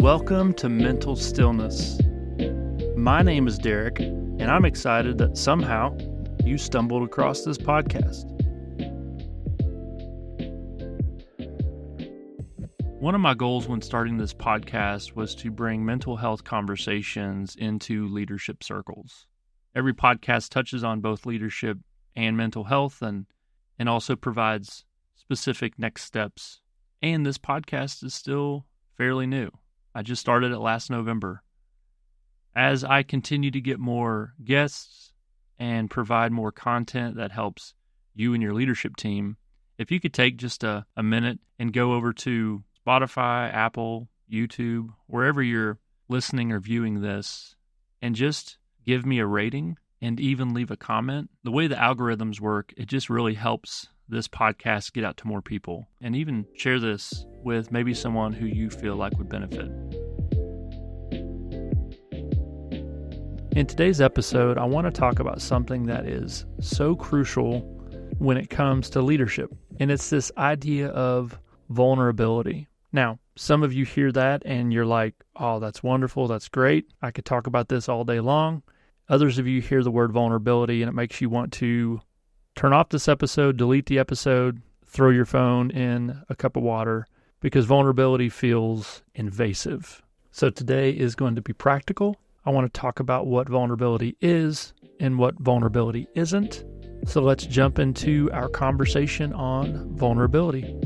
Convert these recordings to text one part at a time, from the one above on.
Welcome to Mental Stillness. My name is Derek, and I'm excited that somehow you stumbled across this podcast. One of my goals when starting this podcast was to bring mental health conversations into leadership circles. Every podcast touches on both leadership and mental health and also provides specific next steps. And this podcast is still fairly new. I just started it last November. As I continue to get more guests and provide more content that helps you and your leadership team, if you could take just a minute and go over to Spotify, Apple, YouTube, wherever you're listening or viewing this, and just give me a rating and even leave a comment. The way the algorithms work, it just really helps this podcast get out to more people, and even share this with maybe someone who you feel like would benefit. In today's episode, I want to talk about something that is so crucial when it comes to leadership, and it's this idea of vulnerability. Now, some of you hear that and you're like, oh, that's wonderful, that's great, I could talk about this all day long. Others of you hear the word vulnerability and it makes you want to turn off this episode, delete the episode, throw your phone in a cup of water, because vulnerability feels invasive. So today is going to be practical. I want to talk about what vulnerability is and what vulnerability isn't. So let's jump into our conversation on vulnerability.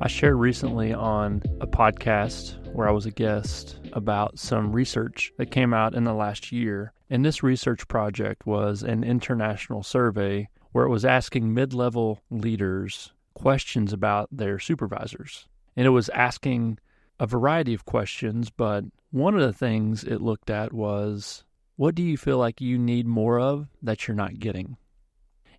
I shared recently on a podcast where I was a guest about some research that came out in the last year. And this research project was an international survey where it was asking mid-level leaders questions about their supervisors. And it was asking a variety of questions, but one of the things it looked at was, what do you feel like you need more of that you're not getting?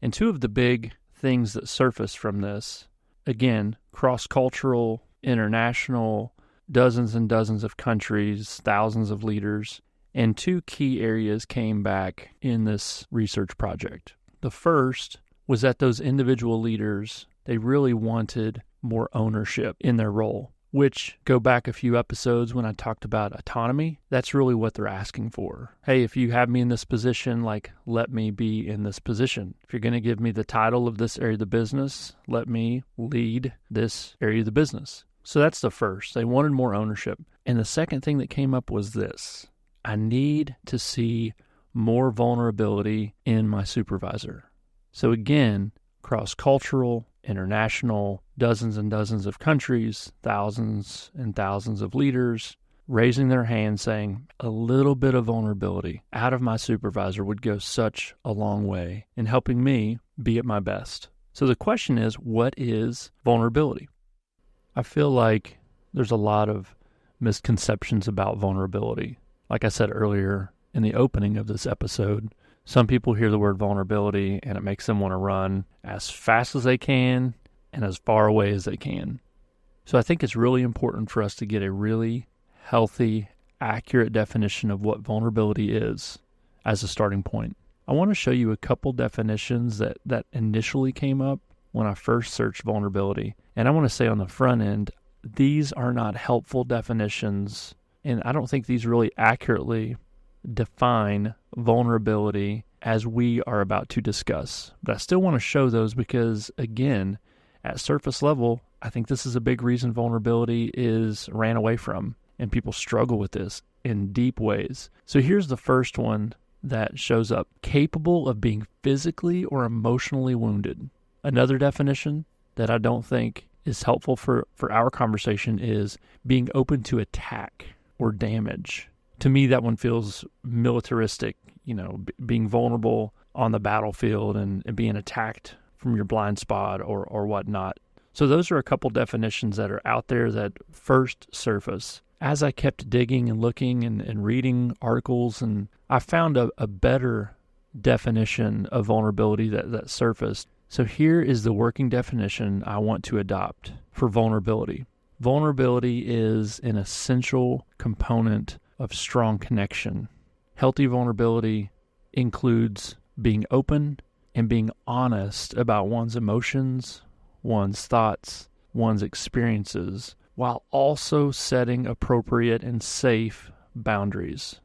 And two of the big things that surfaced from this, again, cross-cultural, international, dozens and dozens of countries, thousands of leaders, and two key areas came back in this research project. The first was that those individual leaders, they really wanted more ownership in their role, which go back a few episodes when I talked about autonomy. That's really what they're asking for. Hey, if you have me in this position, let me be in this position. If you're going to give me the title of this area of the business, let me lead this area of the business. So that's the first. They wanted more ownership. And the second thing that came up was this. I need to see more vulnerability in my supervisor. So again, cross-cultural, international, dozens and dozens of countries, thousands and thousands of leaders raising their hand saying a little bit of vulnerability out of my supervisor would go such a long way in helping me be at my best. So the question is, what is vulnerability? I feel like there's a lot of misconceptions about vulnerability. Like I said earlier in the opening of this episode, some people hear the word vulnerability and it makes them want to run as fast as they can and as far away as they can. So I think it's really important for us to get a really healthy, accurate definition of what vulnerability is as a starting point. I want to show you a couple definitions that initially came up when I first searched vulnerability. And I want to say on the front end, these are not helpful definitions, and I don't think these really accurately define vulnerability as we are about to discuss. But I still want to show those because, again, at surface level, I think this is a big reason vulnerability is ran away from, and people struggle with this in deep ways. So here's the first one that shows up: capable of being physically or emotionally wounded. Another definition that I don't think is helpful for our conversation is being open to attack or damage. To me, that one feels militaristic, being vulnerable on the battlefield and being attacked from your blind spot or whatnot. So those are a couple definitions that are out there that first surface. As I kept digging and looking and reading articles, and I found a better definition of vulnerability that surfaced. So here is the working definition I want to adopt for vulnerability. Vulnerability is an essential component of strong connection. Healthy vulnerability includes being open and being honest about one's emotions, one's thoughts, one's experiences while also setting appropriate and safe boundaries.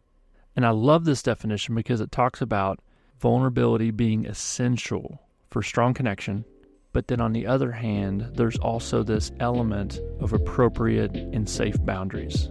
And I love this definition because it talks about vulnerability being essential for strong connection, but then on the other hand, there's also this element of appropriate and safe boundaries.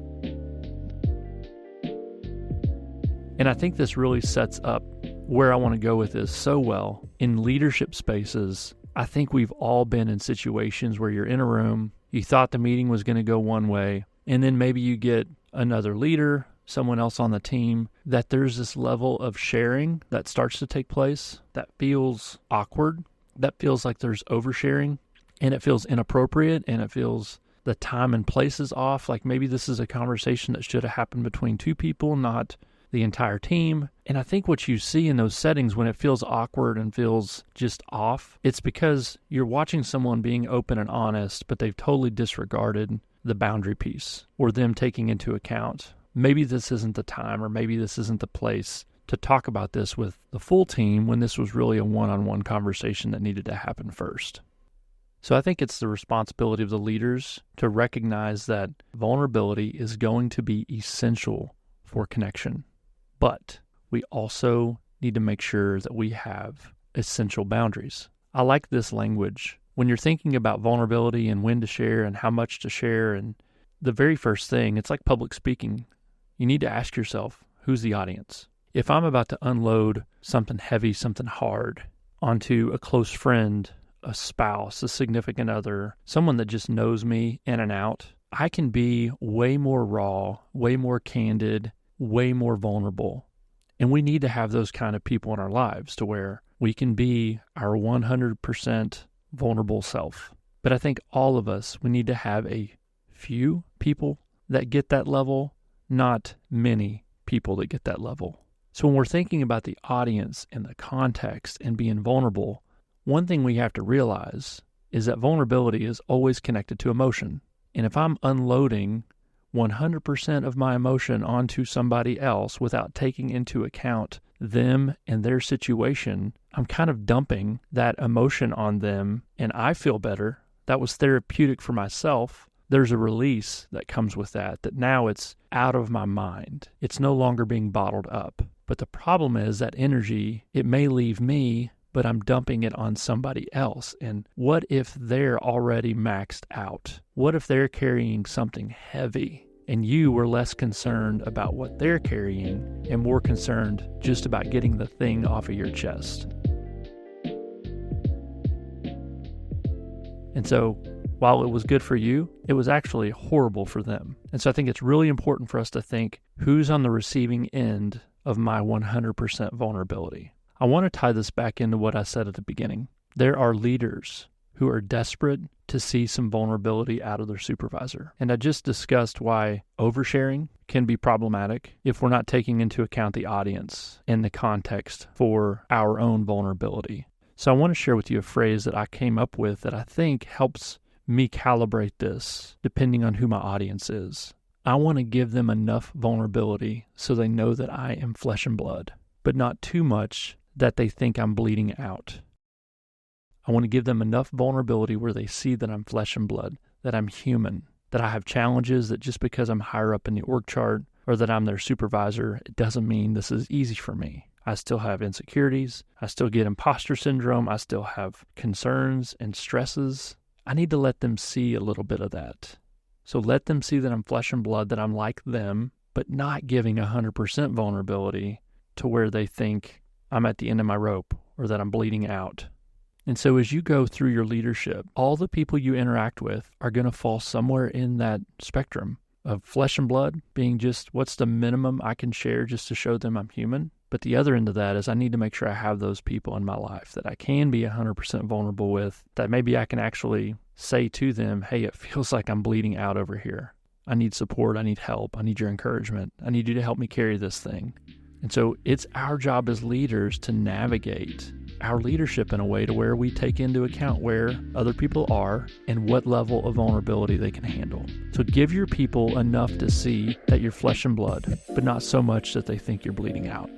And I think this really sets up where I want to go with this so well. In leadership spaces, I think we've all been in situations where you're in a room, you thought the meeting was going to go one way, and then maybe you get another leader, someone else on the team, that there's this level of sharing that starts to take place that feels awkward, that feels like there's oversharing, and it feels inappropriate, and it feels the time and place is off. Like maybe this is a conversation that should have happened between two people, not the entire team. And I think what you see in those settings when it feels awkward and feels just off, it's because you're watching someone being open and honest, but they've totally disregarded the boundary piece or them taking into account, maybe this isn't the time or maybe this isn't the place to talk about this with the full team when this was really a one-on-one conversation that needed to happen first. So I think it's the responsibility of the leaders to recognize that vulnerability is going to be essential for connection. But we also need to make sure that we have essential boundaries. I like this language. When you're thinking about vulnerability and when to share and how much to share, and the very first thing, it's like public speaking. You need to ask yourself, who's the audience? If I'm about to unload something heavy, something hard onto a close friend, a spouse, a significant other, someone that just knows me in and out, I can be way more raw, way more candid, way more vulnerable. And we need to have those kind of people in our lives to where we can be our 100% vulnerable self. But I think all of us, we need to have a few people that get that level, not many people that get that level. So when we're thinking about the audience and the context and being vulnerable, one thing we have to realize is that vulnerability is always connected to emotion. And if I'm unloading 100% of my emotion onto somebody else without taking into account them and their situation, I'm kind of dumping that emotion on them, and I feel better. That was therapeutic for myself. There's a release that comes with that now it's out of my mind. It's no longer being bottled up. But the problem is that energy, it may leave me, but I'm dumping it on somebody else. And what if they're already maxed out? What if they're carrying something heavy and you were less concerned about what they're carrying and more concerned just about getting the thing off of your chest? And so while it was good for you, it was actually horrible for them. And so I think it's really important for us to think, who's on the receiving end of my 100% vulnerability? I want to tie this back into what I said at the beginning. There are leaders who are desperate to see some vulnerability out of their supervisor. And I just discussed why oversharing can be problematic if we're not taking into account the audience and the context for our own vulnerability. So I want to share with you a phrase that I came up with that I think helps me calibrate this depending on who my audience is. I want to give them enough vulnerability so they know that I am flesh and blood, but not too much that they think I'm bleeding out. I want to give them enough vulnerability where they see that I'm flesh and blood, that I'm human, that I have challenges, that just because I'm higher up in the org chart or that I'm their supervisor, it doesn't mean this is easy for me. I still have insecurities. I still get imposter syndrome. I still have concerns and stresses. I need to let them see a little bit of that. So let them see that I'm flesh and blood, that I'm like them, but not giving 100% vulnerability to where they think I'm at the end of my rope or that I'm bleeding out. And so as you go through your leadership, all the people you interact with are going to fall somewhere in that spectrum of flesh and blood being just what's the minimum I can share just to show them I'm human. But the other end of that is I need to make sure I have those people in my life that I can be 100% vulnerable with, that maybe I can actually say to them, hey, it feels like I'm bleeding out over here. I need support. I need help. I need your encouragement. I need you to help me carry this thing. And so it's our job as leaders to navigate our leadership in a way to where we take into account where other people are and what level of vulnerability they can handle. So give your people enough to see that you're flesh and blood, but not so much that they think you're bleeding out.